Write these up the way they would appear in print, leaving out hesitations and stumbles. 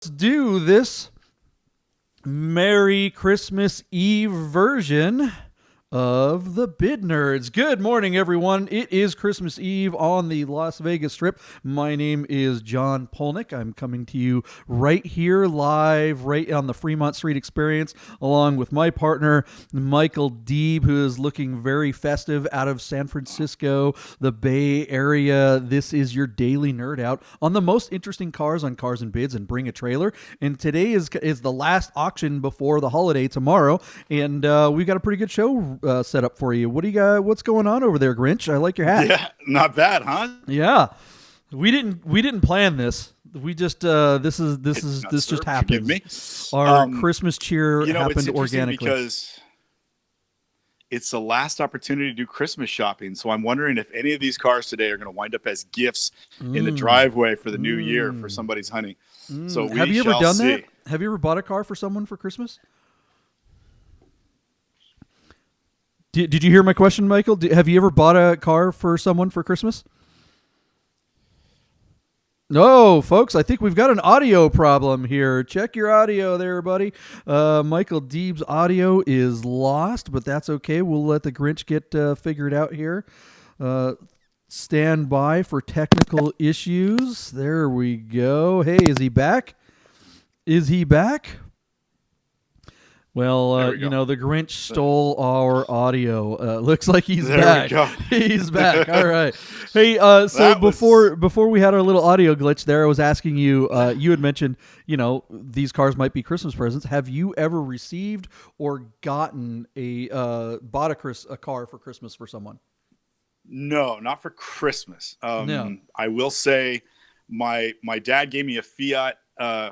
Do this Merry Christmas Eve version of the Bid Nerds. Good morning, everyone. It is Christmas Eve on the Las Vegas Strip. My name is John Polnick. I'm coming to you right here live, right on the Fremont Street Experience, along with my partner, Michael Deeb, who is looking very festive out of San Francisco, the Bay Area. This is your daily nerd out on the most interesting cars on Cars and Bids and Bring a Trailer. And today is the last auction before the holiday tomorrow, and we've got a pretty good show set up for you. What do you got? What's going on over there, Grinch? I like your hat. Yeah, not bad, huh? Yeah, we didn't plan this. We just this just Forgive happens. me. Our Christmas cheer It's happened interesting organically. because it's the last opportunity to do Christmas shopping. So I'm wondering if any of these cars today are going to wind up as gifts in the driveway for the new year for somebody's honey. So we Have you ever shall done see. that? Have you ever bought a car for someone for Christmas? Did you hear my question, Michael? Have you ever bought a car for someone for Christmas? No, folks, I think we've got an audio problem here. Check your audio there, buddy. Michael Deeb's audio is lost, but that's okay. We'll let the Grinch get figured out here. Stand by for technical issues. There we go. Hey, is he back? Is he back? Well, the Grinch stole our audio. Looks like he's There back. we go. He's back. All right. Hey, so before we had our little audio glitch there, I was asking you. You had mentioned, these cars might be Christmas presents. Have you ever received or gotten bought a car for Christmas for someone? No, not for Christmas. No. I will say my dad gave me a Fiat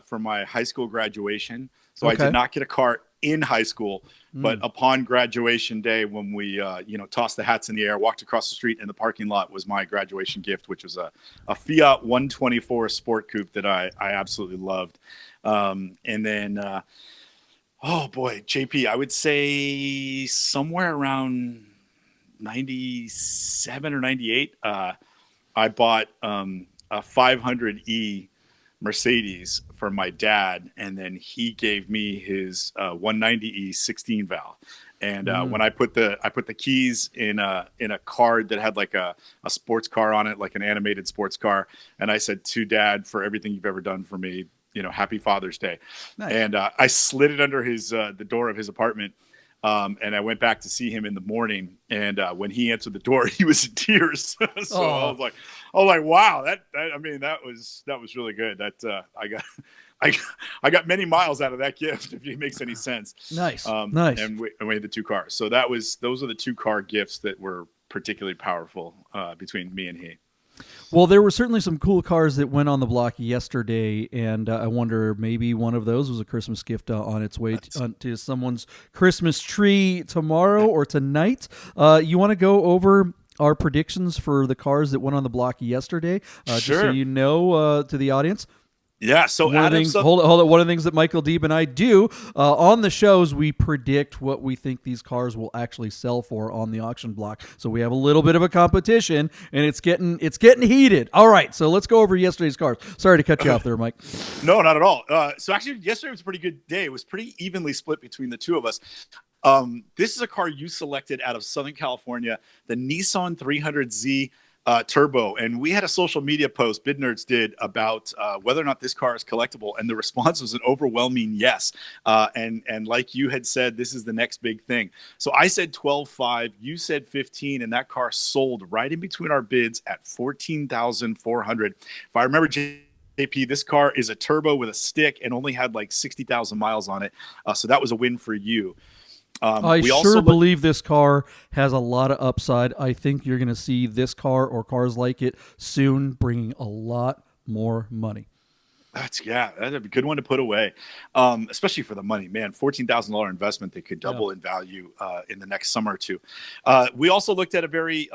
for my high school graduation. So Okay. I did not get a car in high school, but upon graduation day, when we, tossed the hats in the air, walked across the street in the parking lot, was my graduation gift, which was a Fiat 124 Sport Coupe that I absolutely loved. And then, oh boy, JP, I would say somewhere around 97 or 98, I bought a 500E Mercedes for my dad, and then he gave me his 190E 16 valve. And when I put the keys in a card that had like a sports car on it, like an animated sports car, and I said, "To Dad, for everything you've ever done for me, Happy Father's Day." Nice. And I slid it under the door of his apartment. And I went back to see him in the morning, and when he answered the door, he was in tears. So I was like, wow, that was really good. That I got many miles out of that gift, if it makes any sense. Nice. Nice. And we had the two cars. So those are the two car gifts that were particularly powerful between me and he. Well, there were certainly some cool cars that went on the block yesterday, and I wonder maybe one of those was a Christmas gift on its way to someone's Christmas tree tomorrow or tonight. You want to go over our predictions for the cars that went on the block yesterday, Sure. just so you know, to the audience? Yeah. So One of the things, hold on. One of the things that Michael Deeb and I do on the shows, we predict what we think these cars will actually sell for on the auction block. So we have a little bit of a competition, and it's getting heated. All right, so let's go over yesterday's cars. Sorry to cut you off there, Mike. No, not at all. So actually, yesterday was a pretty good day. It was pretty evenly split between the two of us. This is a car you selected out of Southern California, the Nissan 300Z Turbo. And we had a social media post, Bid Nerds did, about whether or not this car is collectible. And the response was an overwhelming yes. And like you had said, this is the next big thing. So I said 12.5, you said 15, and that car sold right in between our bids at 14,400. If I remember, JP, this car is a turbo with a stick and only had like 60,000 miles on it. So that was a win for you. I sure believe this car has a lot of upside. I think you're going to see this car or cars like it soon bringing a lot more money. That's a good one to put away, especially for the money, man. $14,000 investment that could double in value in the next summer or two. We also looked at a very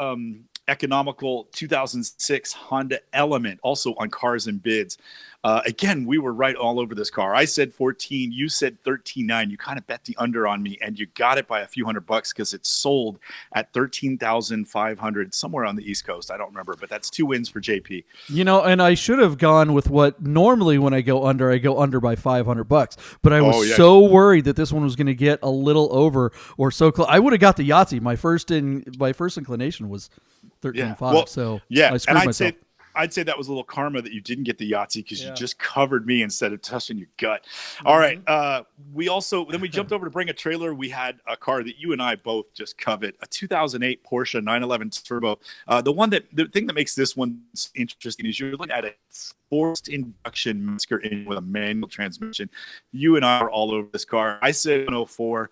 economical 2006 Honda Element, also on Cars and Bids. Again, we were right all over this car. I said 14, you said 13.9. You kind of bet the under on me, and you got it by a few $100 because it sold at 13,500 somewhere on the East Coast. I don't remember, but that's 2 wins for JP. And I should have gone with what normally when I go under by $500. But I was so worried that this one was going to get a little over or so close. I would have got the Yahtzee. My first inclination was 13.5. Well, so yeah, I screwed myself. I'd say that was a little karma that you didn't get the Yahtzee because you just covered me instead of touching your gut. All right. Then we jumped over to Bring a Trailer. We had a car that you and I both just covet, a 2008 Porsche 911 Turbo. The thing that makes this one interesting is you're looking at a forced induction master engine with a manual transmission. You and I are all over this car. I said 104.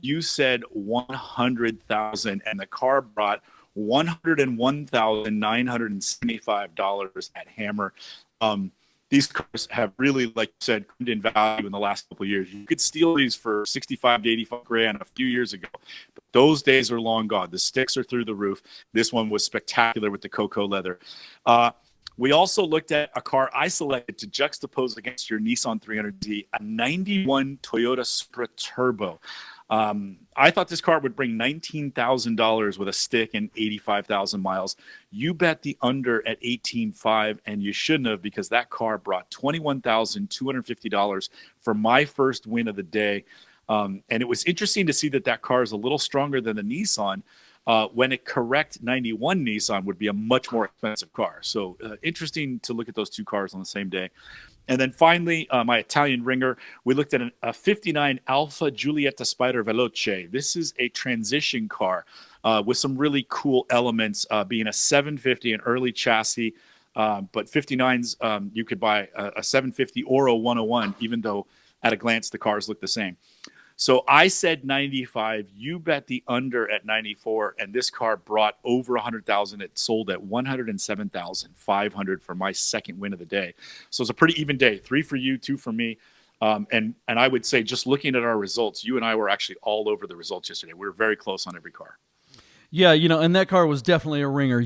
You said 100,000, and the car brought $101,975 at Hammer. These cars have really, like you said, come in value in the last couple of years. You could steal these for 65 to 85 grand a few years ago, but those days are long gone. The sticks are through the roof. This one was spectacular with the cocoa leather. We also looked at a car I selected to juxtapose against your Nissan 300Z, a 91 Toyota Supra Turbo. I thought this car would bring $19,000 with a stick and 85,000 miles. You bet the under at 18.5, and you shouldn't have because that car brought $21,250 for my first win of the day. And it was interesting to see that car is a little stronger than the Nissan. When a correct 91 Nissan would be a much more expensive car. So interesting to look at those two cars on the same day. And then finally, my Italian ringer, we looked at a 59 Alfa Giulietta Spider Veloce. This is a transition car with some really cool elements, being a 750, an early chassis. But 59s, you could buy a 750 or a 101, even though at a glance the cars look the same. So I said 95. You bet the under at 94, and this car brought over 100,000. It sold at 107,500 for my second win of the day. So it's a pretty even day. 3 for you, 2 for me. And I would say, just looking at our results, you and I were actually all over the results yesterday. We were very close on every car. Yeah, and that car was definitely a ringer.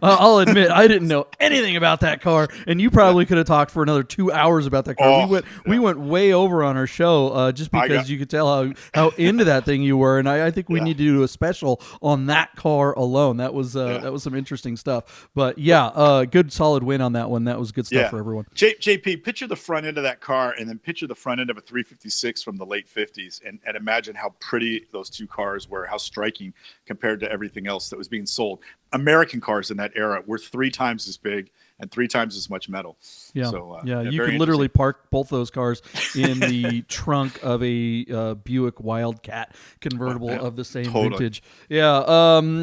I'll admit, I didn't know anything about that car, and you probably could have talked for another 2 hours about that car. We went way over on our show just because you could tell how into that thing you were, and I think we need to do a special on that car alone. That was some interesting stuff. But good solid win on that one. That was good stuff for everyone. JP, picture the front end of that car, and then picture the front end of a 356 from the late 50s, and imagine how pretty those two cars were, how striking compared to everything else that was being sold. American cars in that era were 3 times as big and 3 times as much metal. Yeah, so, you could literally park both those cars in the trunk of a Buick Wildcat convertible of the same vintage. Yeah.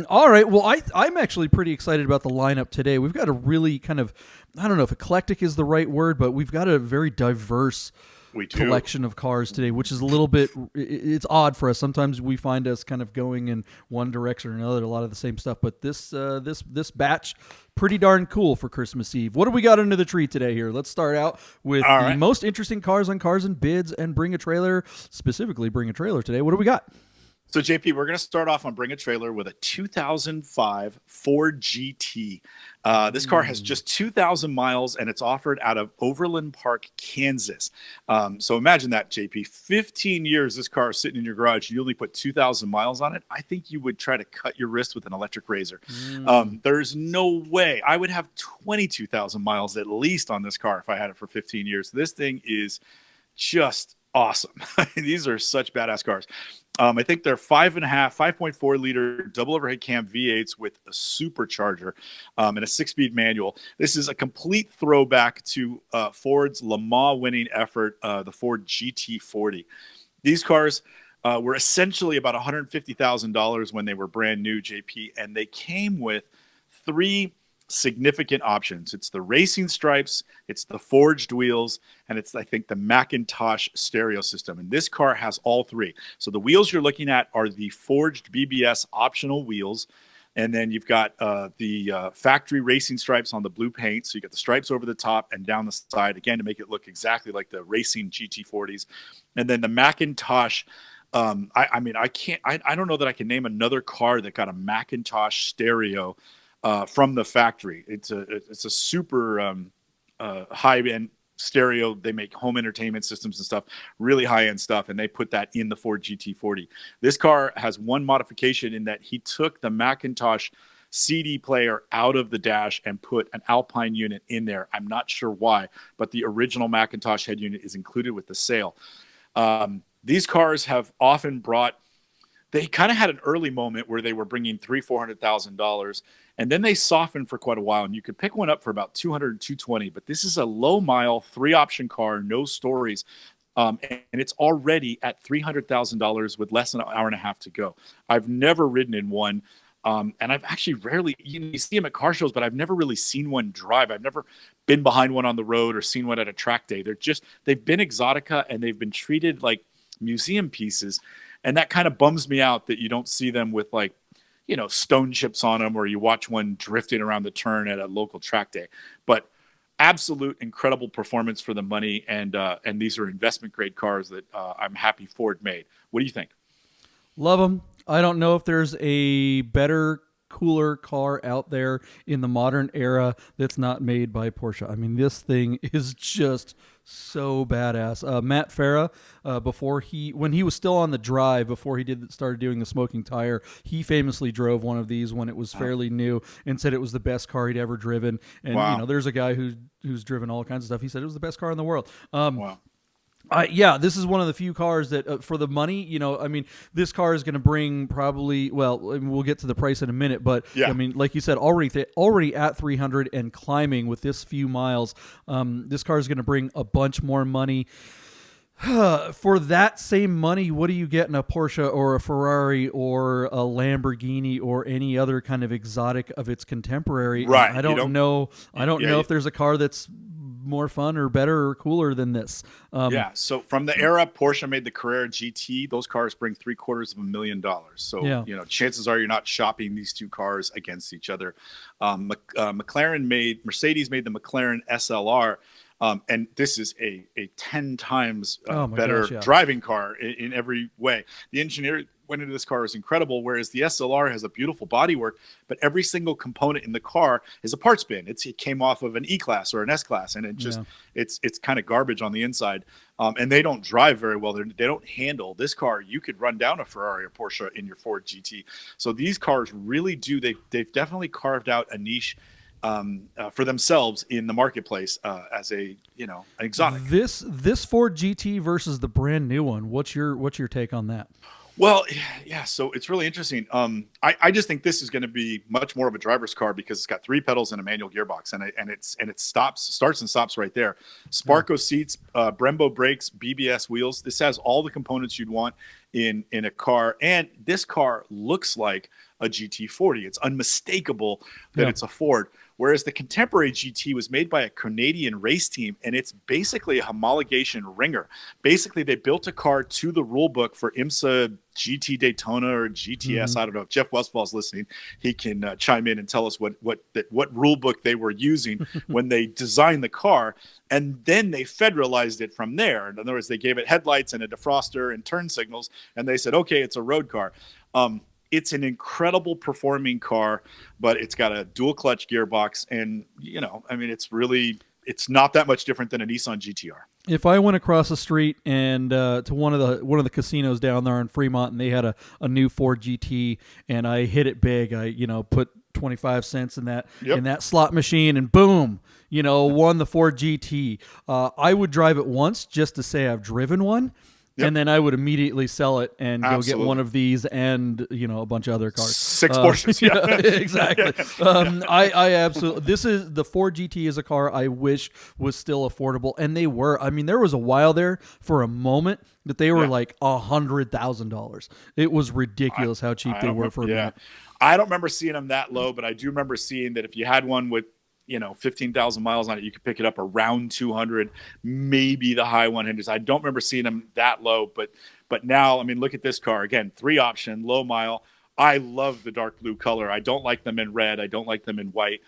All right. Well, I'm actually pretty excited about the lineup today. We've got a really kind of, I don't know if eclectic is the right word, but we've got a very diverse collection of cars today, which is a little bit, it's odd for us. Sometimes we find us kind of going in one direction or another, a lot of the same stuff, but this batch, pretty darn cool for Christmas Eve. What do we got under the tree today here? Let's start out with the most interesting cars on Cars and Bids and Bring a Trailer, specifically Bring a Trailer today. What do we got? So, JP, we're going to start off on Bring a Trailer with a 2005 Ford GT. This car has just 2,000 miles, and it's offered out of Overland Park, Kansas. So imagine that, JP. 15 years this car is sitting in your garage. You only put 2,000 miles on it. I think you would try to cut your wrist with an electric razor. There's no way. I would have 22,000 miles at least on this car if I had it for 15 years. This thing is just awesome. These are such badass cars. I think they're 5.4 liter double overhead cam V8s with a supercharger and a 6-speed manual. This is a complete throwback to Ford's Le Mans winning effort, the Ford GT40. These cars were essentially about $150,000 when they were brand new, JP, and they came with 3 significant options. It's the racing stripes, it's the forged wheels, and it's, I think, the Macintosh stereo system. And this car has all 3. So the wheels you're looking at are the forged BBS optional wheels. And then you've got the factory racing stripes on the blue paint. So you got the stripes over the top and down the side, again, to make it look exactly like the racing GT40s. And then the Macintosh, I don't know that I can name another car that got a Macintosh stereo from the factory. It's a super high-end stereo. They make home entertainment systems and stuff, really high-end stuff, and they put that in the Ford GT40. This car has one modification in that he took the Macintosh CD player out of the dash and put an Alpine unit in there. I'm not sure why, but the original Macintosh head unit is included with the sale. These cars have often brought, they kind of had an early moment where they were bringing $300,000-$400,000, and then they softened for quite a while, and you could pick one up for about 200 220. But this is a low mile 3-option car, no stories, and it's already at $300,000 with less than an hour and a half to go. I've never ridden in one. And I've actually rarely, you see them at car shows, but I've never really seen one drive. I've never been behind one on the road or seen one at a track day. They've been exotica, and they've been treated like museum pieces. And that kind of bums me out that you don't see them with, like, stone chips on them, or you watch one drifting around the turn at a local track day. But absolute incredible performance for the money. And these are investment grade cars that I'm happy Ford made. What do you think? Love them. I don't know if there's a better, cooler car out there in the modern era that's not made by Porsche. I mean, this thing is just so badass. Matt Farah, when he was still on the drive, before he started doing the smoking tire, he famously drove one of these when it was fairly new and said it was the best car he'd ever driven. And wow. There's a guy who's driven all kinds of stuff. He said it was the best car in the world. Wow. Yeah, this is one of the few cars that, for the money, I mean, this car is going to bring probably, well, we'll get to the price in a minute, but yeah. I mean, like you said, already at 300 and climbing with this few miles, this car is going to bring a bunch more money. For that same money, what do you get in a Porsche or a Ferrari or a Lamborghini or any other kind of exotic of its contemporary? Right. I don't know if there's a car that's more fun or better or cooler than this. So from the era Porsche made the Carrera GT, those cars bring $750,000. So chances are you're not shopping these two cars against each other. Mercedes made the McLaren SLR, and this is a 10 times better driving car in every way. The engineer went into this car is incredible, whereas the SLR has a beautiful bodywork, but every single component in the car is a parts bin. It came off of an E-Class or an S-Class, and it's kind of garbage on the inside. And they don't drive very well. They don't handle. This car, you could run down a Ferrari or Porsche in your Ford GT. So these cars really do. They've definitely carved out a niche for themselves in the marketplace as an exotic. This Ford GT versus the brand new one. What's your take on that? Well, yeah, so it's really interesting. I just think this is going to be much more of a driver's car because it's got 3 pedals and a manual gearbox, and it starts and stops right there. Sparco seats, Brembo brakes, BBS wheels. This has all the components you'd want in a car, and this car looks like a GT40. It's unmistakable that it's a Ford. Whereas the contemporary GT was made by a Canadian race team, and it's basically a homologation ringer. Basically, they built a car to the rule book for IMSA GT Daytona or GTS. I don't know if Jeff Westfall's listening. He can chime in and tell us what rule book they were using when they designed the car, and then they federalized it from there. In other words, they gave it headlights and a defroster and turn signals, and they said, okay, it's a road car. It's an incredible performing car, but it's got a dual clutch gearbox, and it's not that much different than a Nissan GTR. If I went across the street and to one of the casinos down there in Fremont, and they had a new Ford GT, and I hit it big, I put 25 cents in that slot machine, and boom, won the Ford GT. I would drive it once just to say I've driven one. Yep. And then I would immediately sell it and go get one of these and, a bunch of other cars. 6 Porsches. Yeah, exactly. I absolutely, the Ford GT is a car I wish was still affordable. And they were. I mean, there was a while there for a moment that they were like $100,000. It was ridiculous how cheap they were for a minute. I don't remember seeing them that low, but I do remember seeing that if you had one with 15,000 miles on it, you could pick it up around 200, maybe the high 100s. I don't remember seeing them that low, but now, I mean, look at this car again, 3-option, low mile. I love the dark blue color. I don't like them in red. I don't like them in white.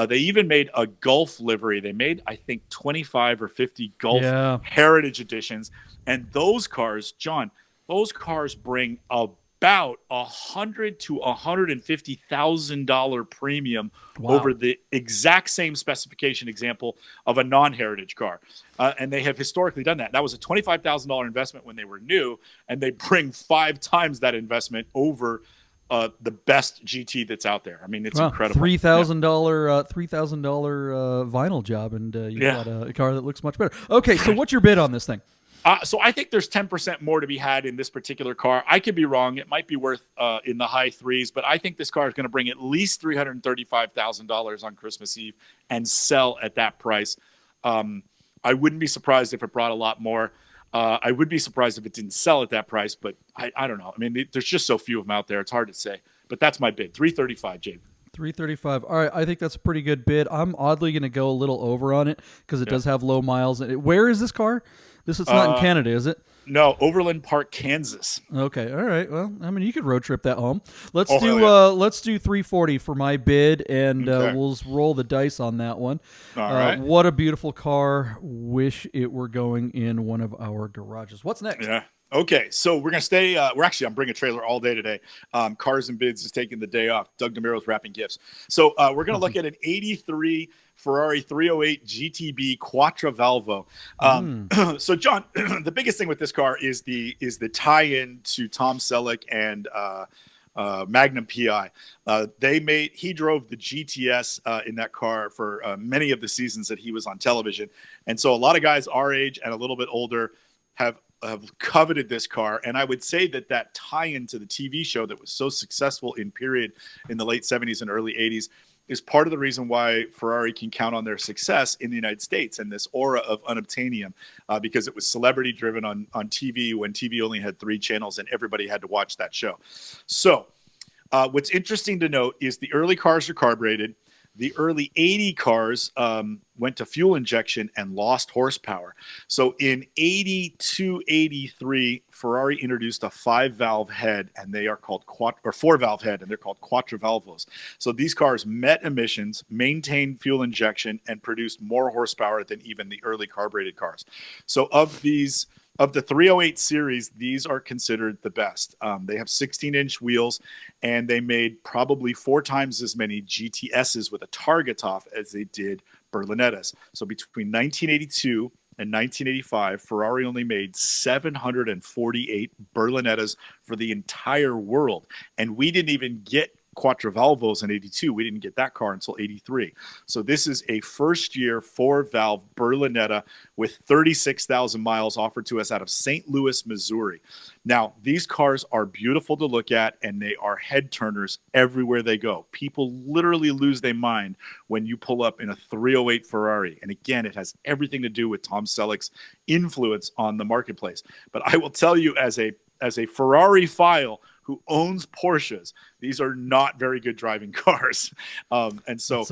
They even made a Gulf livery. They made, I think, 25 or 50 Gulf Heritage editions. And those cars, John, bring a about $100,000 to $150,000 premium over the exact same specification example of a non-heritage car. And they have historically done that. That was a $25,000 investment when they were new, and they bring 5 times that investment over the best GT that's out there. I mean, it's incredible. $3,000 vinyl job, and you've got a car that looks much better. Okay, so what's your bid on this thing? So I think there's 10% more to be had in this particular car. I could be wrong. It might be worth in the high threes, but I think this car is going to bring at least $335,000 on Christmas Eve and sell at that price. I wouldn't be surprised if it brought a lot more. I would be surprised if it didn't sell at that price, but I don't know. I mean, there's just so few of them out there. It's hard to say, but that's my bid. $335,000, Jabe. $335,000. All right, I think that's a pretty good bid. I'm oddly going to go a little over on it because it does have low miles. Where is this car? This is not in Canada, is it? No, Overland Park, Kansas. Okay, all right. Well, I mean, you could road trip that home. Let's do $340 for my bid, and we'll roll the dice on that one. All right. What a beautiful car. Wish it were going in one of our garages. What's next? Yeah. Okay, so we're going to stay. I'm bringing a trailer all day today. Cars and Bids is taking the day off. Doug DeMiro's wrapping gifts. So we're going to look at an 83 Ferrari 308 GTB Quattrovalvo. So, John, the biggest thing with this car is the tie-in to Tom Selleck and Magnum PI. He drove the GTS in that car for many of the seasons that he was on television, and so a lot of guys our age and a little bit older have coveted this car. And I would say that tie-in to the TV show that was so successful in the late 70s and early 80s is part of the reason why Ferrari can count on their success in the United States and this aura of unobtainium, because it was celebrity driven on TV when TV only had 3 channels and everybody had to watch that show. So what's interesting to note is the early cars are carbureted. The early 80 cars went to fuel injection and lost horsepower. So in 82, 83, Ferrari introduced a 5-valve head, and they are called 4-valve head, and they're called Quattrovalvos. So these cars met emissions, maintained fuel injection, and produced more horsepower than even the early carbureted cars. So of the 308 series, these are considered the best. They have 16-inch wheels, and they made probably 4 times as many GTSs with a target off as they did Berlinettas. So between 1982 and 1985, Ferrari only made 748 Berlinettas for the entire world. And we didn't even get Quattrovalvos in 82. We didn't get that car until 83. So this is a first-year 4-valve Berlinetta with 36,000 miles offered to us out of St. Louis, Missouri. Now, these cars are beautiful to look at, and they are head turners everywhere they go. People literally lose their mind when you pull up in a 308 Ferrari. And again, it has everything to do with Tom Selleck's influence on the marketplace. But I will tell you, as a Ferrari file who owns Porsches, these are not very good driving cars. And so,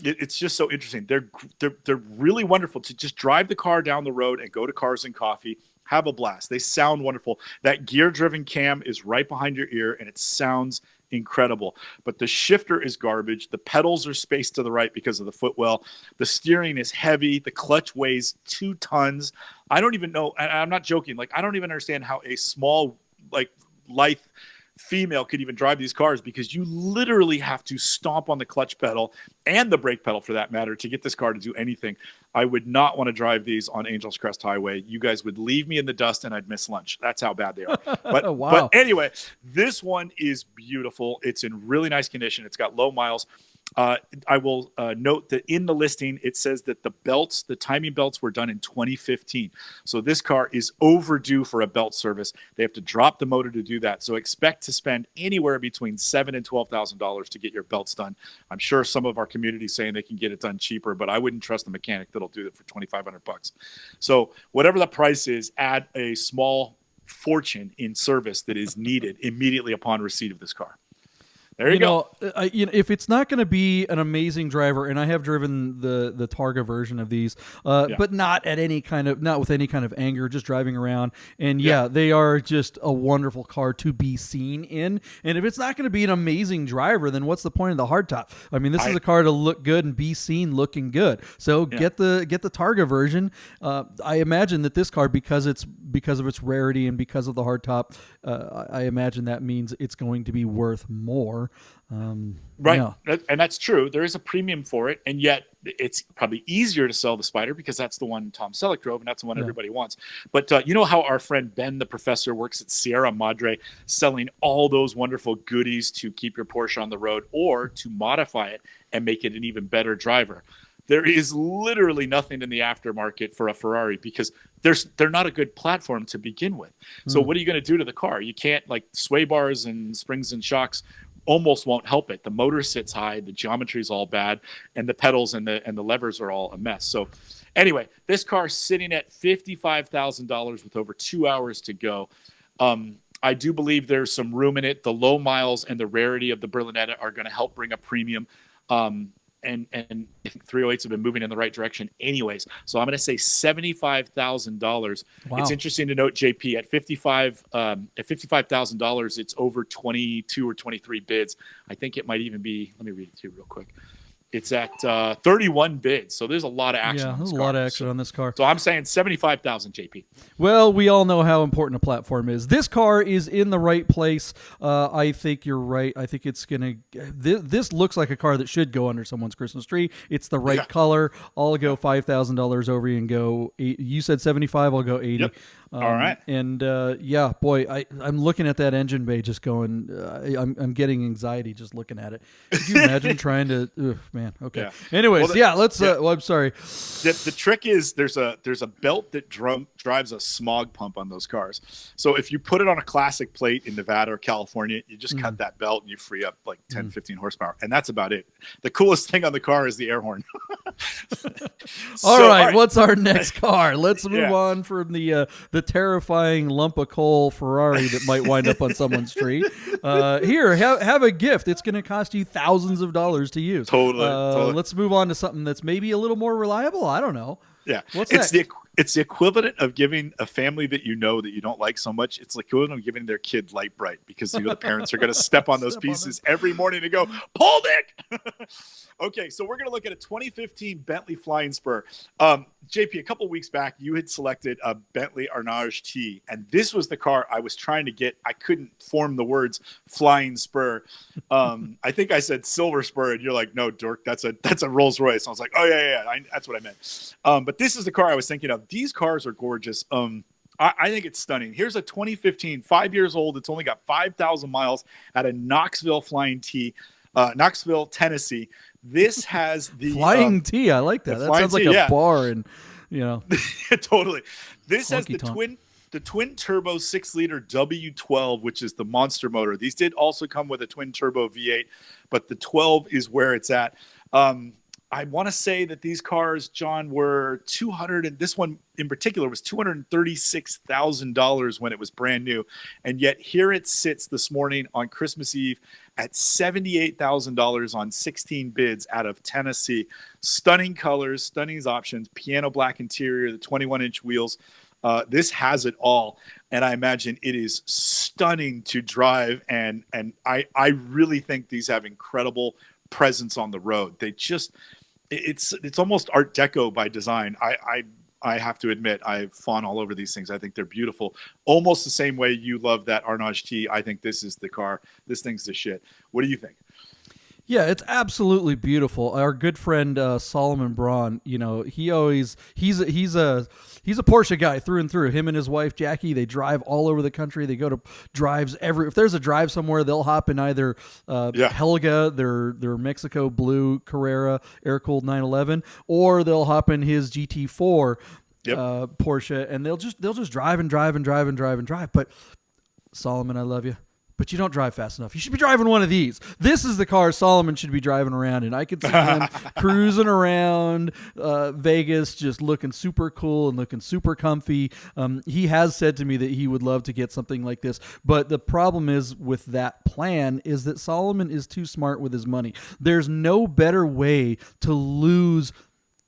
it's just so interesting. They're really wonderful to just drive the car down the road and go to Cars and Coffee, have a blast. They sound wonderful. That gear-driven cam is right behind your ear, and it sounds incredible. But the shifter is garbage. The pedals are spaced to the right because of the footwell. The steering is heavy. The clutch weighs 2 tons. I don't even know, and I'm not joking, like I don't even understand how a small, like, lithe female could even drive these cars, because you literally have to stomp on the clutch pedal and the brake pedal for that matter to get this car to do anything. I would not want to drive these on Angel's Crest Highway. You guys would leave me in the dust and I'd miss lunch. That's how bad they are. But, wow. But anyway, this one is beautiful. It's in really nice condition. It's got low miles. I will note that in the listing, it says that the timing belts were done in 2015. So this car is overdue for a belt service. They have to drop the motor to do that. So expect to spend anywhere between $7,000 and $12,000 to get your belts done. I'm sure some of our community is saying they can get it done cheaper, but I wouldn't trust the mechanic that'll do it for $2,500. So whatever the price is, add a small fortune in service that is needed immediately upon receipt of this car. There you go. If it's not going to be an amazing driver, and I have driven the Targa version of these, but not with any kind of anger, just driving around. And they are just a wonderful car to be seen in. And if it's not going to be an amazing driver, then what's the point of the hardtop? I mean, this is a car to look good and be seen looking good. So get the Targa version. I imagine that this car, because it's because of its rarity and because of the hardtop, I imagine that means it's going to be worth more. Right. Yeah. And that's true. There is a premium for it. And yet it's probably easier to sell the Spider because that's the one Tom Selleck drove and that's the one everybody wants. But you know how our friend Ben, the professor, works at Sierra Madre selling all those wonderful goodies to keep your Porsche on the road or to modify it and make it an even better driver. There is literally nothing in the aftermarket for a Ferrari because they're not a good platform to begin with. So what are you going to do to the car? You can't, like, sway bars and springs and shocks almost won't help it. The motor sits high, the geometry is all bad, and the pedals and the levers are all a mess. So anyway, this car's sitting at $55,000 with over 2 hours to go. I do believe there's some room in it. The low miles and the rarity of the Berlinetta are going to help bring a premium. And I think 308s have been moving in the right direction anyways. So I'm going to say $75,000. Wow. It's interesting to note, JP, at $55,000, it's over 22 or 23 bids. I think it might even be, let me read it to you real quick. It's at 31 bids. So there's a lot of action. Yeah, on this there's car. a lot of action on this car. So I'm saying 75,000, JP. Well, we all know how important a platform is. This car is in the right place. I think you're right. I think it's going to... This looks like a car that should go under someone's Christmas tree. It's the right color. I'll go $5,000 over you and go... You said 75, I'll go 80. Yep. All right. And yeah, boy, I'm looking at that engine bay just going... I'm getting anxiety just looking at it. Could you imagine trying to... man, okay. Yeah. Anyways, let's... well, I'm sorry. The trick is there's a belt that drives a smog pump on those cars. So if you put it on a classic plate in Nevada or California, you just cut that belt and you free up like 10, 15 horsepower. And that's about it. The coolest thing on the car is the air horn. All right, what's our next car? Let's move on from the terrifying lump of coal Ferrari that might wind up on someone's tree. Here, have a gift. It's going to cost you thousands of dollars to use. Totally. Let's move on to something that's maybe a little more reliable. I don't know. Yeah. What's it's next? It's the equivalent of giving a family that you know that you don't like so much. It's the equivalent of giving their kid Light Bright because the parents are going to step on those pieces every morning and go, Paul Dick. Okay, so we're going to look at a 2015 Bentley Flying Spur. JP, a couple of weeks back, you had selected a Bentley Arnage T, and this was the car I was trying to get. I couldn't form the words Flying Spur. I think I said Silver Spur, and you're like, no, Dirk, that's a Rolls Royce. I was like, oh, yeah, that's what I meant. But this is the car I was thinking of. These cars are gorgeous. I think it's stunning. Here's a 2015, 5 years old. It's only got 5,000 miles at a Knoxville Flying T, Knoxville, Tennessee. This has the Flying T. I like that. That sounds like a bar, and totally. This has Honky-tonk. the twin turbo 6-liter W12, which is the monster motor. These did also come with a twin turbo V8, but the 12 is where it's at. I want to say that these cars, John, were and this one in particular was $236,000 when it was brand new. And yet here it sits this morning on Christmas Eve at $78,000 on 16 bids out of Tennessee. Stunning colors, stunning options, piano black interior, the 21-inch wheels. This has it all. And I imagine it is stunning to drive. And I really think these have incredible presence on the road. They just... It's almost Art Deco by design. I have to admit, I fawn all over these things. I think they're beautiful. Almost the same way you love that Arnage T. I think this is the car. This thing's the shit. What do you think? Yeah, it's absolutely beautiful. Our good friend Solomon Braun, he's a Porsche guy through and through. Him and his wife Jackie, they drive all over the country. They go to drives if there's a drive somewhere, they'll hop in either Helga, their Mexico blue Carrera air cooled 911, or they'll hop in his GT4 Porsche, and they'll just drive and drive and drive and drive and drive. But Solomon, I love you, but you don't drive fast enough. You should be driving one of these. This is the car Solomon should be driving around in. I could see him cruising around Vegas, just looking super cool and looking super comfy. He has said to me that he would love to get something like this, but the problem is with that plan is that Solomon is too smart with his money. There's no better way to lose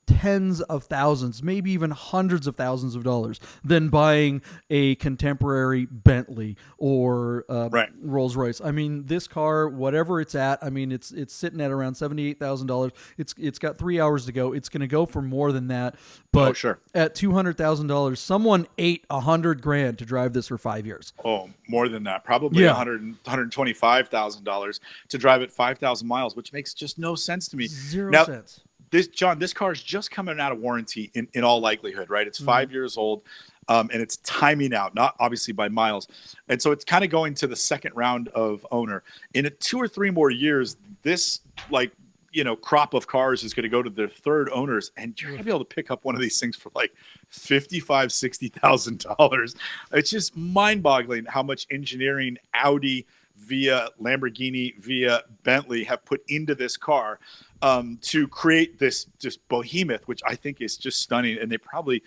tens of thousands, maybe even hundreds of thousands of dollars than buying a contemporary Bentley or Right. Rolls Royce. I mean, this car, whatever it's at, I mean, it's sitting at around $78,000. It's got 3 hours to go. It's going to go for more than that. But Oh, sure. at $200,000, someone ate $100,000 to drive this for 5 years. Oh, more than that. Probably Yeah. $125,000 to drive it 5,000 miles, which makes just no sense to me. Zero sense. This car is just coming out of warranty in all likelihood, right? It's 5 years old, and it's timing out, not obviously by miles. And so it's kind of going to the second round of owner. In 2 or 3 more years, this crop of cars is going to go to their third owners, and you're going to be able to pick up one of these things for like $55,000-$60,000. It's just mind-boggling how much engineering Audi via Lamborghini via Bentley have put into this car to create this just behemoth, which I think is just stunning. And they probably,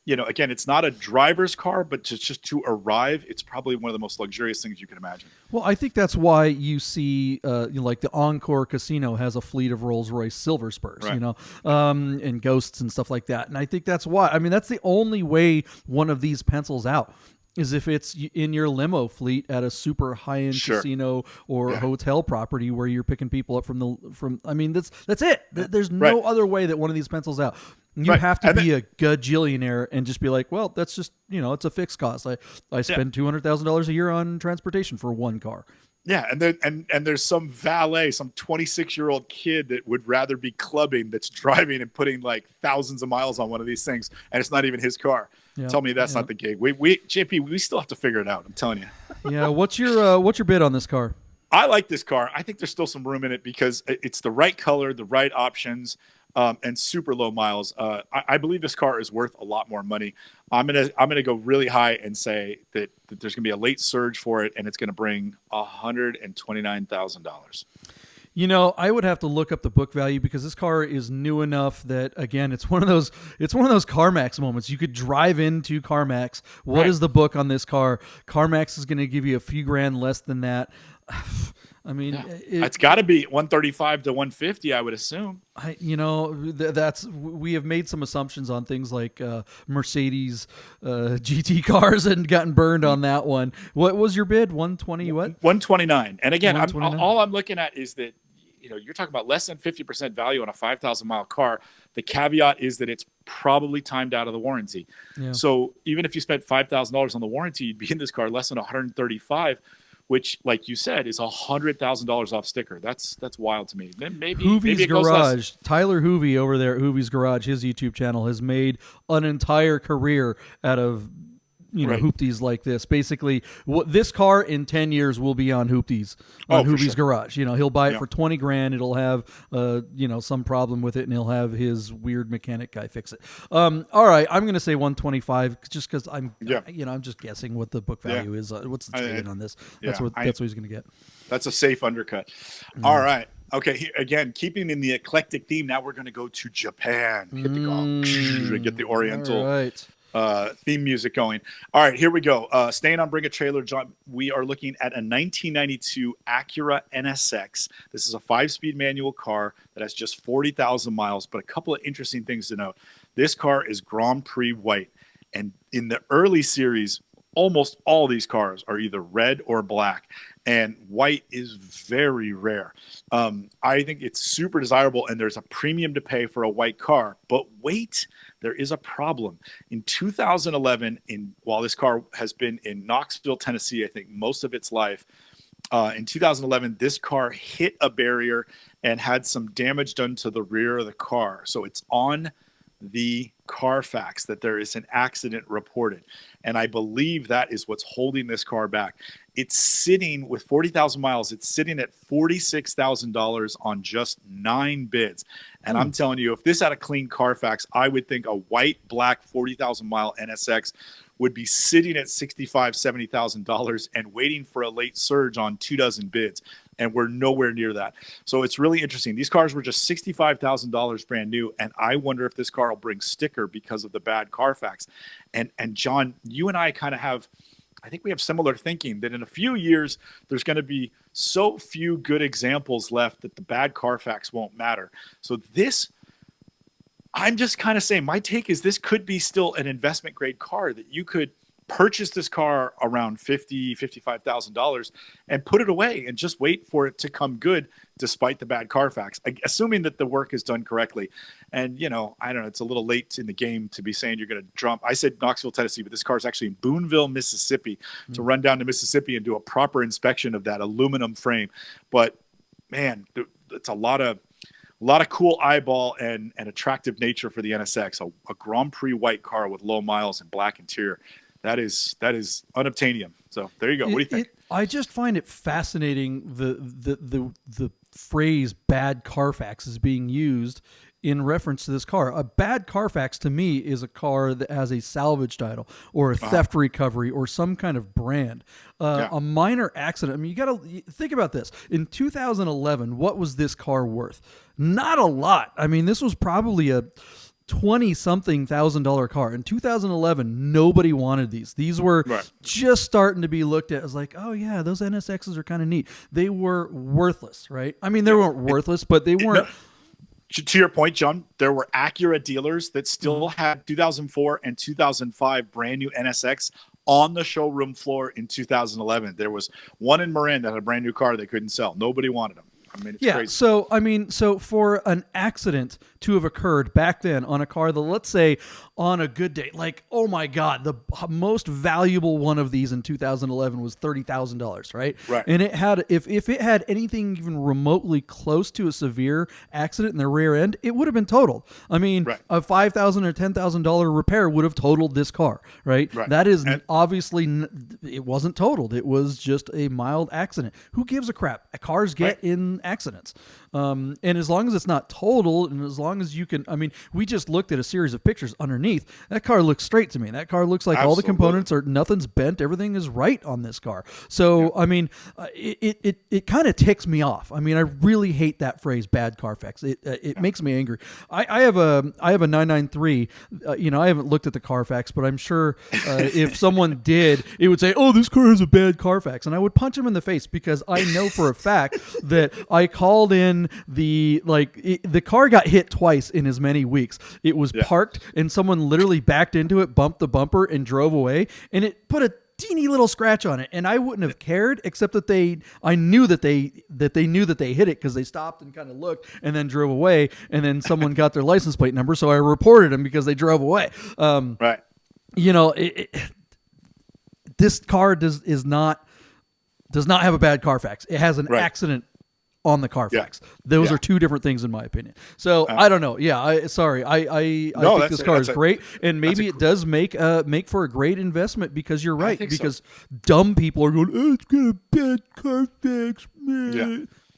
again, it's not a driver's car, but just to arrive, it's probably one of the most luxurious things you can imagine. Well, I think that's why you see, like the Encore Casino has a fleet of Rolls-Royce Silver Spurs, Right. and Ghosts and stuff like that. And I think that's why. I mean, that's the only way one of these pencils out is if it's in your limo fleet at a super high-end Sure. casino or hotel property where you're picking people up from. I mean, that's it. There's no other way that one of these pencils out. You have to be a gajillionaire and just be like, well, that's just, it's a fixed cost. I spend $200,000 a year on transportation for one car. Yeah, and there's some valet, some 26-year-old kid that would rather be clubbing that's driving and putting like thousands of miles on one of these things, and it's not even his car. Yeah, Tell me that's not the gig. We JP, we still have to figure it out. I'm telling you. Yeah, what's your bid on this car? I like this car. I think there's still some room in it because it's the right color, the right options, and super low miles. I believe this car is worth a lot more money. I'm gonna go really high and say that there's gonna be a late surge for it, and it's gonna bring $129,000. I would have to look up the book value because this car is new enough that, again, it's one of those CarMax moments. You could drive into CarMax. What is the book on this car? CarMax is going to give you a few grand less than that. I mean, it's got to be 135 to 150, I would assume. We have made some assumptions on things like Mercedes GT cars and gotten burned on that one. What was your bid? 120 what? 129. And again, 129? all I'm looking at is that you're talking about less than 50% value on a 5,000 mile car. The caveat is that it's probably timed out of the warranty. Yeah. So even if you spent $5,000 on the warranty, you'd be in this car less than 135, which, like you said, is $100,000 off sticker. That's wild to me. Then maybe Hoovie's it goes Garage. less. Tyler Hoovie over there at Hoovie's Garage, his YouTube channel, has made an entire career out of hoopties like this. Basically, this car in 10 years will be on Hoopties, Hoovie's Garage. He'll buy it for 20 grand. It'll have some problem with it, and he'll have his weird mechanic guy fix it. All right, I'm going to say 125 just because I'm just guessing what the book value is. What's the trade on this? That's what he's going to get. That's a safe undercut. All right. Okay, again, keeping in the eclectic theme, now we're going to go to Japan. Hit the gong. Get the Oriental theme music going. All right, here we go. Staying on Bring a Trailer, John, we are looking at a 1992 Acura NSX. This is a 5-speed manual car that has just 40,000 miles, but a couple of interesting things to note. This car is Grand Prix white, and in the early series, almost all these cars are either red or black, and white is very rare. I think it's super desirable, and there's a premium to pay for a white car. But wait, there is a problem. In 2011, while this car has been in Knoxville, Tennessee, I think most of its life, in 2011, this car hit a barrier and had some damage done to the rear of the car. So it's on the Carfax that there is an accident reported. And I believe that is what's holding this car back. It's sitting with 40,000 miles. It's sitting at $46,000 on just 9 bids. And I'm telling you, if this had a clean Carfax, I would think a white, black 40,000 mile NSX would be sitting at $65,000, $70,000 and waiting for a late surge on 24 bids. And we're nowhere near that. So it's really interesting. These cars were just $65,000 brand new. And I wonder if this car will bring sticker because of the bad Carfax. And John, you and I kind of have, I think we have similar thinking that in a few years, there's going to be so few good examples left that the bad Carfax won't matter. So this, I'm just kind of saying, my take is this could be still an investment grade car that you could purchase this car around $55,000 and put it away and just wait for it to come good despite the bad Carfax, assuming that the work is done correctly. And, you know, I don't know, it's a little late in the game to be saying you're going to jump. I said Knoxville, Tennessee, but this car is actually in Boonville, Mississippi, to run down to Mississippi and do a proper inspection of that aluminum frame. But man, it's a lot of cool eyeball and attractive nature for the NSX, a Grand Prix white car with low miles and black interior. That is unobtainium. So there you go. What do you think? I just find it fascinating the phrase "bad Carfax" is being used in reference to this car. A bad Carfax to me is a car that has a salvage title or a theft recovery or some kind of brand. A minor accident. I mean, you got to think about this. In 2011, what was this car worth? Not a lot. I mean, this was probably a $20-something thousand car. In 2011, nobody wanted these. These were just starting to be looked at as like, oh yeah, those NSXs are kind of neat. They were worthless, right? I mean, they weren't worthless, but they weren't. To your point, John, there were Acura dealers that still had 2004 and 2005 brand new NSX on the showroom floor in 2011. There was one in Marin that had a brand new car they couldn't sell. Nobody wanted them. I mean, it's crazy. So for an accident to have occurred back then on a car that, let's say, on a good day, like, oh my God, the most valuable one of these in 2011 was $30,000, right? Right. And it had, if it had anything even remotely close to a severe accident in the rear end, it would have been totaled. I mean, a $5,000 or $10,000 repair would have totaled this car, right? That is obviously, it wasn't totaled. It was just a mild accident. Who gives a crap? Cars get in accidents. And as long as it's not total, and as long as you can, I mean, we just looked at a series of pictures underneath. That car looks straight to me. That car looks like all the components are, nothing's bent. Everything is right on this car. So, I mean, it kind of ticks me off. I mean, I really hate that phrase, bad Carfax. It makes me angry. I have a 993. You know, I haven't looked at the Carfax, but I'm sure if someone did, it would say, oh, this car has a bad Carfax. And I would punch him in the face because I know for a fact that I called in the car got hit twice in as many weeks. It was parked and someone literally backed into it, bumped the bumper and drove away, and it put a teeny little scratch on it, and I wouldn't have cared except that I knew that they knew that they hit it because they stopped and kind of looked and then drove away, and then someone got their license plate number, so I reported them because they drove away. You know, this car does not have a bad Carfax. It has an accident on the Carfax. Those are two different things in my opinion. So I don't know. Yeah, I think this car is great, and maybe it does make for a great investment because you're right. Because dumb people are going, oh, it's got a bad Carfax.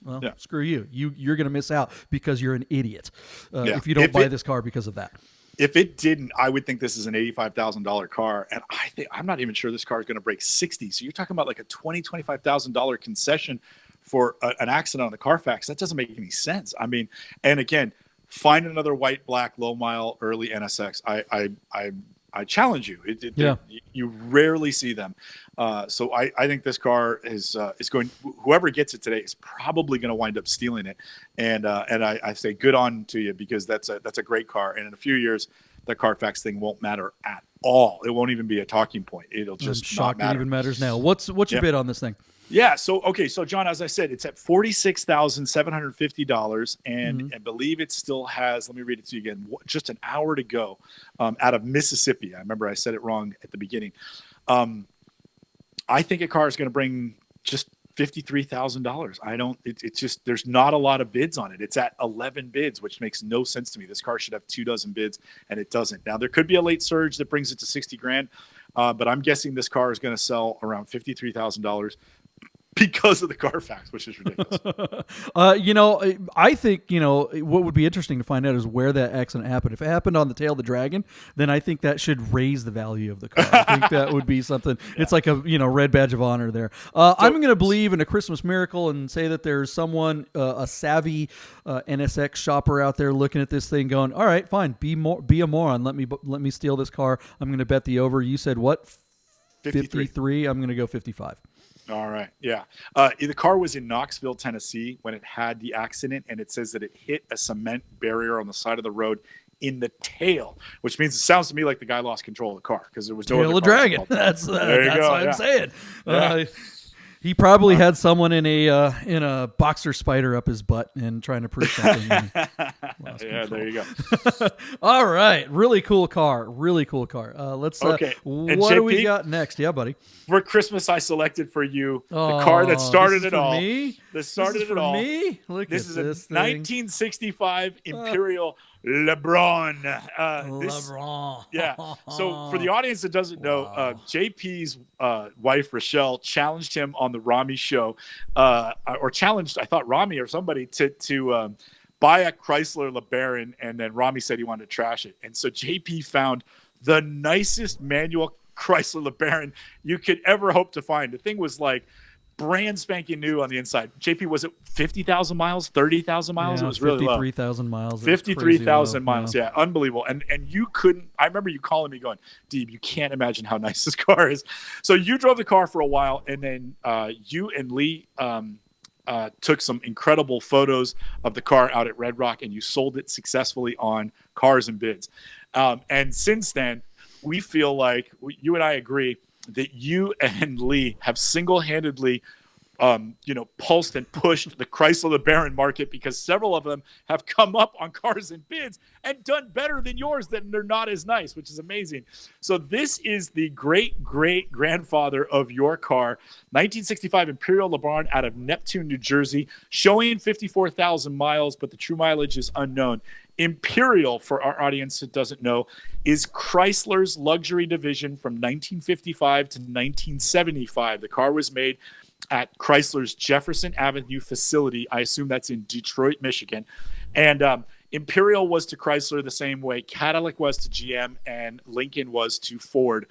Well, screw you. You're going to miss out because you're an idiot if you don't buy this car because of that. If it didn't, I would think this is an $85,000 car, and I'm not even sure this car is going to break 60. So you're talking about like a $20,000-$25,000 concession for an accident on the Carfax. That doesn't make any sense. I mean, and again, find another white, black, low mile, early NSX. I challenge you. You rarely see them. So I think this car is going. Whoever gets it today is probably going to wind up stealing it. And I say good on to you because that's a great car. And in a few years, the Carfax thing won't matter at all. It won't even be a talking point. It'll just not matter. It even matters now. What's your bid on this thing? Yeah. So, John, as I said, it's at $46,750. And I believe it still has, let me read it to you again, just an hour to go out of Mississippi. I remember I said it wrong at the beginning. I think a car is going to bring just $53,000. It's just, there's not a lot of bids on it. It's at 11 bids, which makes no sense to me. This car should have 24 bids and it doesn't. Now there could be a late surge that brings it to 60 grand. But I'm guessing this car is going to sell around $53,000 because of the Carfax, which is ridiculous. I think, what would be interesting to find out is where that accident happened. If it happened on the tail of the Dragon, then I think that should raise the value of the car. I think that would be something. It's like a, red badge of honor there. I'm going to believe in a Christmas miracle and say that there's someone, a savvy NSX shopper out there looking at this thing going, all right, fine, be a moron. Let me steal this car. I'm going to bet the over. You said what? 53. I'm going to go 55. All right. Yeah. The car was in Knoxville, Tennessee when it had the accident, and it says that it hit a cement barrier on the side of the road in the tail, which means it sounds to me like the guy lost control of the car because there was no Tail other of cars dragon. involved. That's There you go, what I'm saying. Yeah. He probably had someone in a boxer spider up his butt and trying to prove something. Yeah, there you go. All right, really cool car. Let's. Okay. What do we got next? Yeah, buddy. For Christmas, I selected for you the car that started it all. Me? That started it for all. Me? Look This at is this a 1965 Imperial LaBaron. LaBaron. Yeah. So for the audience that doesn't know, JP's wife Rochelle challenged him on the Rami show, or challenged, I thought, Rami or somebody to buy a Chrysler LaBaron, and then Rami said he wanted to trash it, and so JP found the nicest manual Chrysler LaBaron you could ever hope to find. The thing was like brand spanking new on the inside. JP, was it 50,000 miles, 30,000 miles? Yeah, it was really low. 53,000 miles. 53,000 miles. Yeah, unbelievable. And you couldn't, I remember you calling me going, Deeb, you can't imagine how nice this car is. So you drove the car for a while, and then you and Lee took some incredible photos of the car out at Red Rock, and you sold it successfully on Cars and Bids. And since then, we feel like, you and I agree, that you and Lee have single-handedly pulsed and pushed the Chrysler LaBaron market, because several of them have come up on Cars and Bids and done better than yours, that they're not as nice, which is amazing. So this is the great-great-grandfather of your car, 1965 Imperial LaBaron out of Neptune, New Jersey, showing 54,000 miles, but the true mileage is unknown. Imperial, for our audience that doesn't know, is Chrysler's luxury division from 1955 to 1975. The car was made at Chrysler's Jefferson Avenue facility. I assume that's in Detroit, Michigan. And Imperial was to Chrysler the same way Cadillac was to GM and Lincoln was to Ford.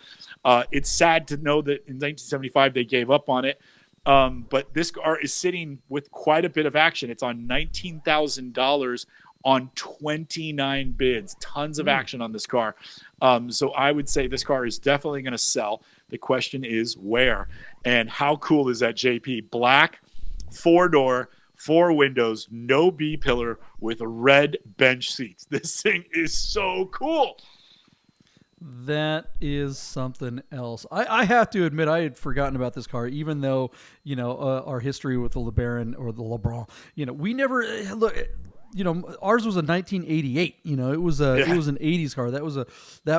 It's sad to know that in 1975 they gave up on it. But this car is sitting with quite a bit of action. It's on $19,000 on 29 bids. Tons of action on this car. So I would say this car is definitely going to sell. The question is where, and how cool is that, JP? Black, 4-door, 4 windows, no B-pillar, with red bench seats. This thing is so cool. That is something else. I have to admit, I had forgotten about this car, even though, our history with the LaBaron or the LaBaron, we never look. Ours was a 1988. It was an 80s car. That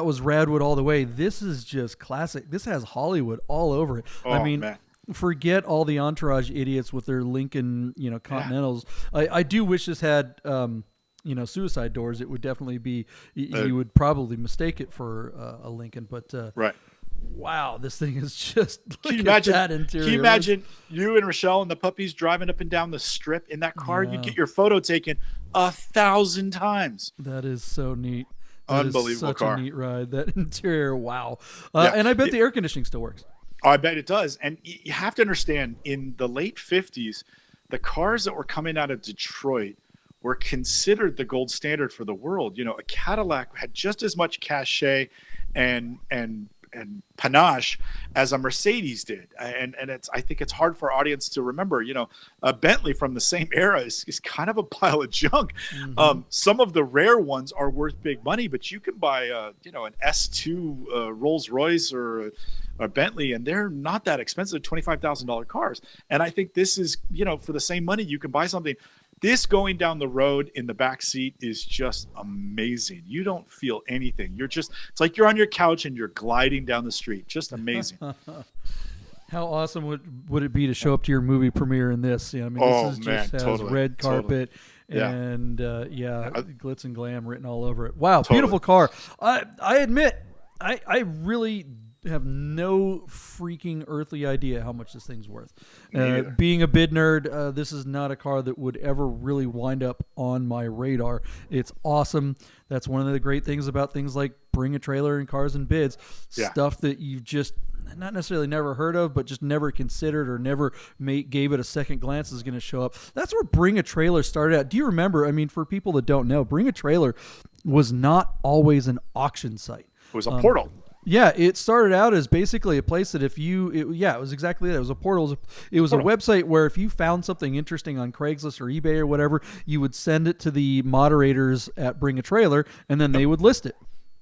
was Radwood all the way. This is just classic. This has Hollywood all over it. Oh, I mean, man. Forget all the Entourage idiots with their Lincoln, Continentals. Yeah. I do wish this had, suicide doors. It would definitely be. You would probably mistake it for a Lincoln, but right. Wow, this thing is just. Can you imagine that interior? Can you imagine you and Rochelle and the puppies driving up and down the strip in that car? Yeah. You get your photo taken 1,000 times. That is so neat. Unbelievable such car. A neat ride. That interior, wow. And I bet the air conditioning still works. I bet it does. And you have to understand, in the late 50s, the cars that were coming out of Detroit were considered the gold standard for the world. A Cadillac had just as much cachet and panache as a Mercedes did, and I think it's hard for our audience to remember. A Bentley from the same era is kind of a pile of junk. Mm-hmm. Some of the rare ones are worth big money, but you can buy an S2 Rolls Royce or a Bentley, and they're not that expensive, $25,000 cars. And I think this is, for the same money, you can buy something. This going down the road in the back seat is just amazing. You don't feel anything. It's like you're on your couch and you're gliding down the street. Just amazing. How awesome would it be to show up to your movie premiere in this? This just has totally, red carpet and glitz and glam written all over it. Wow, totally. Beautiful car. I admit, I really have no freaking earthly idea how much this thing's worth. Being a bid nerd, this is not a car that would ever really wind up on my radar. It's awesome. That's one of the great things about things like Bring a Trailer and Cars and Bids. Yeah. Stuff that you've just not necessarily never heard of, but just never considered or never gave it a second glance is going to show up. That's where Bring a Trailer started out. Do you remember? For people that don't know, Bring a Trailer was not always an auction site. It was a portal. Yeah, it started out as basically a place that it was exactly that. It was a portal. It was a website where if you found something interesting on Craigslist or eBay or whatever, you would send it to the moderators at Bring a Trailer, and then they would list it.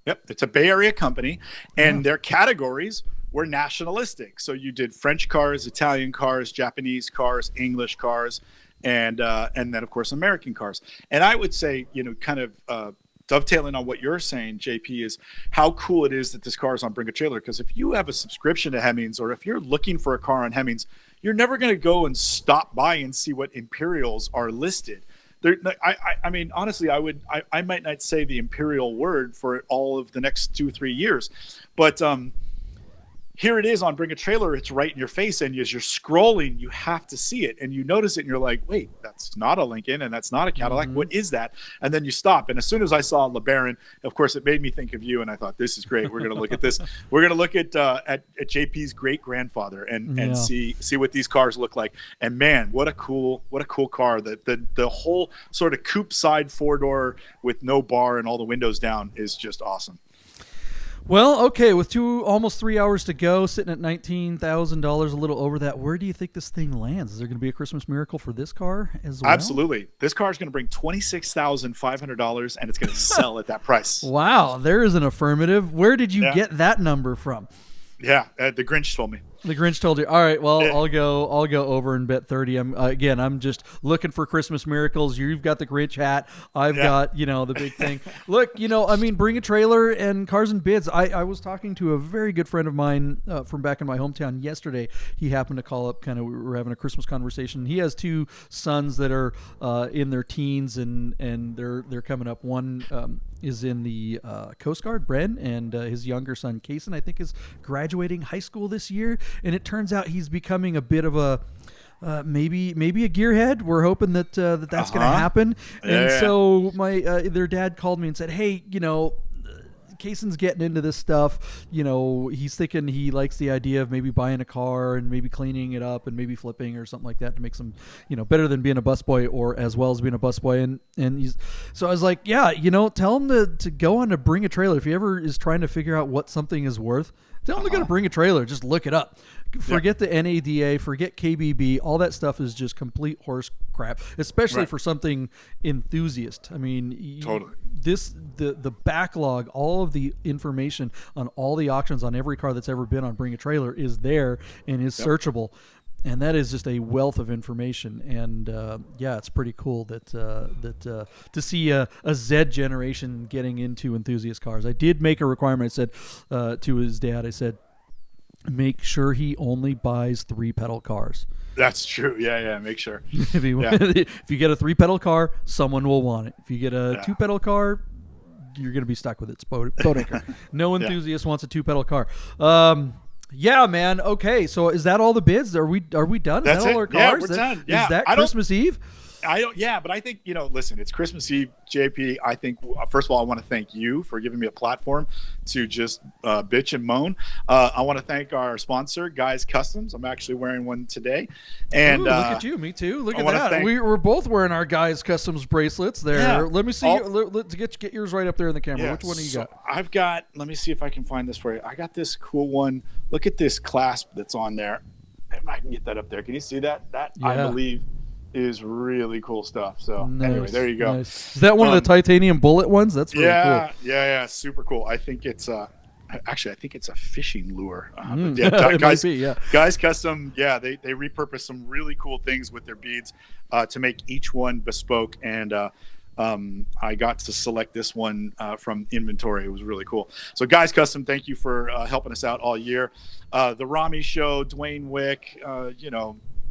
Yep, it's a Bay Area company, and their categories were nationalistic. So you did French cars, Italian cars, Japanese cars, English cars, and then of course American cars. And I would say, kind of dovetailing on what you're saying, JP, is how cool it is that this car is on Bring a Trailer. Because if you have a subscription to Hemmings, or if you're looking for a car on Hemmings, you're never going to go and stop by and see what Imperials are listed. I mean, honestly, I might not say the Imperial word for all of the next 2-3 years, but here it is on Bring a Trailer. It's right in your face, and as you're scrolling, you have to see it, and you notice it, and you're like, wait, that's not a Lincoln, and that's not a Cadillac. What is that? And then you stop, and as soon as I saw LaBaron, of course, it made me think of you, and I thought, this is great. We're going to look at this. We're going to look at JP's great grandfather and see what these cars look like. And man, what a cool car. The whole sort of coupe side 4-door with no bar and all the windows down is just awesome. Well, okay, with almost 3 hours to go, sitting at $19,000, a little over that, where do you think this thing lands? Is there going to be a Christmas miracle for this car as well? Absolutely. This car is going to bring $26,500, and it's going to sell at that price. Wow, there is an affirmative. Where did you get that number from? Yeah, the Grinch told me. The Grinch told you. All right, well, I'll go over and bet 30. I'm just looking for Christmas miracles. You've got the Grinch hat. I've got, the big thing. Look, Bring a Trailer and Cars and Bids. I was talking to a very good friend of mine from back in my hometown yesterday. He happened to call up, we were having a Christmas conversation. He has two sons that are in their teens, and they're coming up. One is in the Coast Guard, Bren, and his younger son, Kason, I think, is graduating high school this year. And it turns out he's becoming a bit of a maybe a gearhead. We're hoping that that's going to happen. And so their dad called me and said, "Hey, Kason's getting into this stuff. He's thinking he likes the idea of maybe buying a car and maybe cleaning it up and maybe flipping or something like that to make some, better than being a busboy or as well as being a busboy." And so I was like, tell him to go on to Bring a Trailer. If he ever is trying to figure out what something is worth, tell him to go to Bring a Trailer. Just look it up. Forget the NADA, forget KBB. All that stuff is just complete horse crap, especially for something enthusiast. I mean, totally. The backlog, all of the information on all the auctions on every car that's ever been on Bring a Trailer is there and is searchable. And that is just a wealth of information. And it's pretty cool that to see a Z generation getting into enthusiast cars. I did make a requirement. I said to his dad, I said, make sure he only buys 3-pedal cars. That's true. Yeah. Make sure. If you get a 3-pedal car, someone will want it. If you get a 2-pedal car, you're going to be stuck with it. It's Boatacre. No enthusiast wants a 2-pedal car. Yeah, man. Okay, so is that all the bids? Are we done? That's is that all our cars? Yeah, we're done. Yeah. Is that Christmas Eve? But I think, listen, it's Christmas Eve, JP. I think, first of all, I want to thank you for giving me a platform to just bitch and moan. I want to thank our sponsor, Guys Customs. I'm actually wearing one today. And look at you. Me too. Look at that. We're both wearing our Guys Customs bracelets there. Yeah. Let me see. Let's get yours right up there in the camera. Yeah, which one do you got? Let me see if I can find this for you. I got this cool one. Look at this clasp that's on there. If I can get that up there. Can you see that? I believe is really cool stuff. So anyway, there you go. Nice. Is that one of the titanium bullet ones? That's really cool. Yeah, super cool. I think it's actually, I think it's a fishing lure. Guys Custom. Yeah, they repurpose some really cool things with their beads to make each one bespoke. And I got to select this one from inventory. It was really cool. So Guys Custom, thank you for helping us out all year. The Rami Show, Dwayne Wick,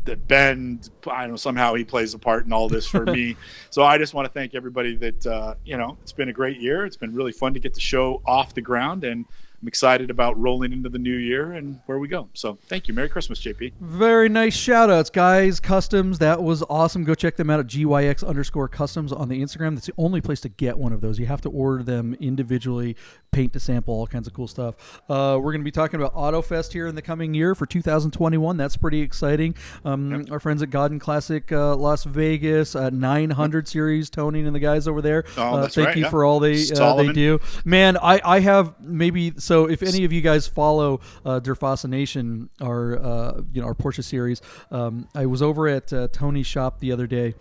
that Ben, I don't know, somehow he plays a part in all this for me. So I just want to thank everybody that, it's been a great year. It's been really fun to get the show off the ground, and I'm excited about rolling into the new year and where we go. So thank you. Merry Christmas, JP. Very nice shout outs, Guys Customs. That was awesome. Go check them out at GYX_customs on the Instagram. That's the only place to get one of those. You have to order them individually, paint to sample, all kinds of cool stuff. We're going to be talking about AutoFest here in the coming year for 2021. That's pretty exciting. Our friends at Godden Classic Las Vegas, 900 series, Tony and the guys over there. Thank you for all they do. Man, I have maybe so So if any of you guys follow Der Fascination, our our Porsche series, I was over at Tony's shop the other day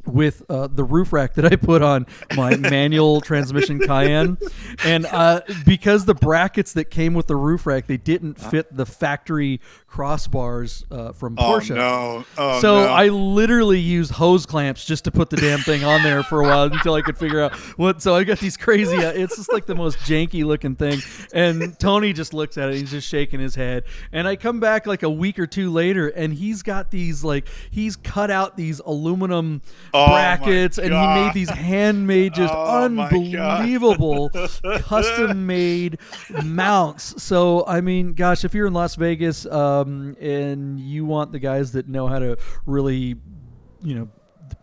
with the roof rack that I put on my manual transmission Cayenne, and because the brackets that came with the roof rack, they didn't fit the factory crossbars from Porsche. No. I literally used hose clamps just to put the damn thing on there for a while until I could figure out what. So I got these crazy. It's just like the most janky looking thing. And Tony just looks at it. He's just shaking his head. And I come back like a week or two later, and he's got these he's cut out these aluminum brackets, and he made these handmade, just unbelievable custom made mounts. So I mean, gosh, if you're in Las Vegas and you want the guys that know how to really,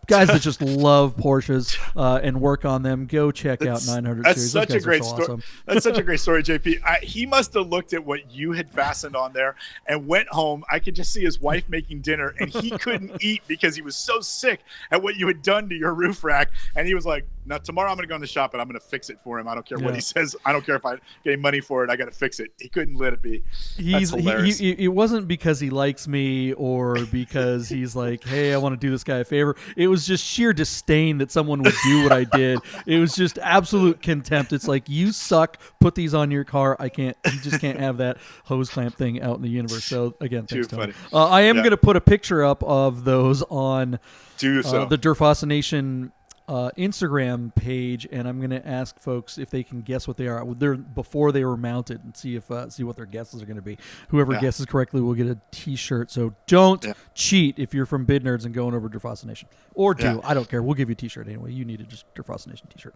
guys that just love Porsches and work on them, go check out 900 series. Such a great story. Awesome. That's such a great story, JP. He must have looked at what you had fastened on there and went home. I could just see his wife making dinner, and he couldn't eat because he was so sick at what you had done to your roof rack. And he was like, "Now tomorrow I'm going to go in the shop and I'm going to fix it for him. I don't care what he says. I don't care if I get money for it. I got to fix it." He couldn't let it be. That's hilarious. It wasn't because he likes me or because he's like, "Hey, I want to do this guy a favor." It was just sheer disdain that someone would do what I did. It was just absolute contempt. It's like, you suck. Put these on your car. I can't. You just can't have that hose clamp thing out in the universe. So again, thanks, Tony. I am going to put a picture up of those on the Der Fascination Instagram page, and I'm going to ask folks if they can guess what they are. They're before they were mounted, and see what their guesses are going to be. Whoever guesses correctly will get a T-shirt. So don't cheat if you're from Bid Nerds and going over Der Fascination, or I don't care. We'll give you a T-shirt anyway. You need a just Der Fascination T-shirt.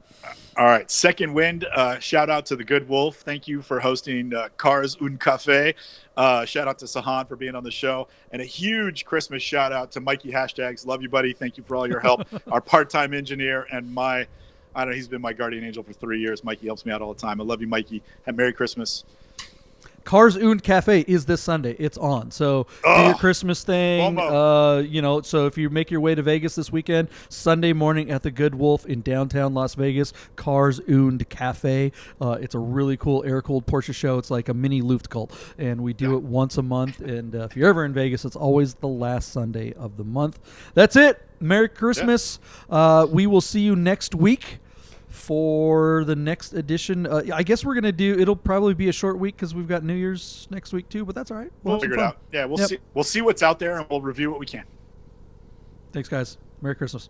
All right, Second Wind. Shout out to the Good Wolf. Thank you for hosting Cars und Café. Shout out to Sahan for being on the show, and a huge Christmas shout out to Mikey Hashtags. Love you, buddy. Thank you for all your help. Our part-time engineer and he's been my guardian angel for 3 years. Mikey helps me out all the time. I love you, Mikey. And Merry Christmas. Cars und Cafe is this Sunday. It's on. So do your Christmas thing. So if you make your way to Vegas this weekend, Sunday morning at the Good Wolf in downtown Las Vegas, Cars und Cafe. It's a really cool air-cooled Porsche show. It's like a mini Luftkult, and we do it once a month. And if you're ever in Vegas, it's always the last Sunday of the month. That's it. Merry Christmas. We will see you next week for the next edition. I guess we're going to do, it'll probably be a short week because we've got New Year's next week too, but that's all right. We'll figure it out. Yeah, we'll see. We'll see what's out there, and we'll review what we can. Thanks, guys. Merry Christmas.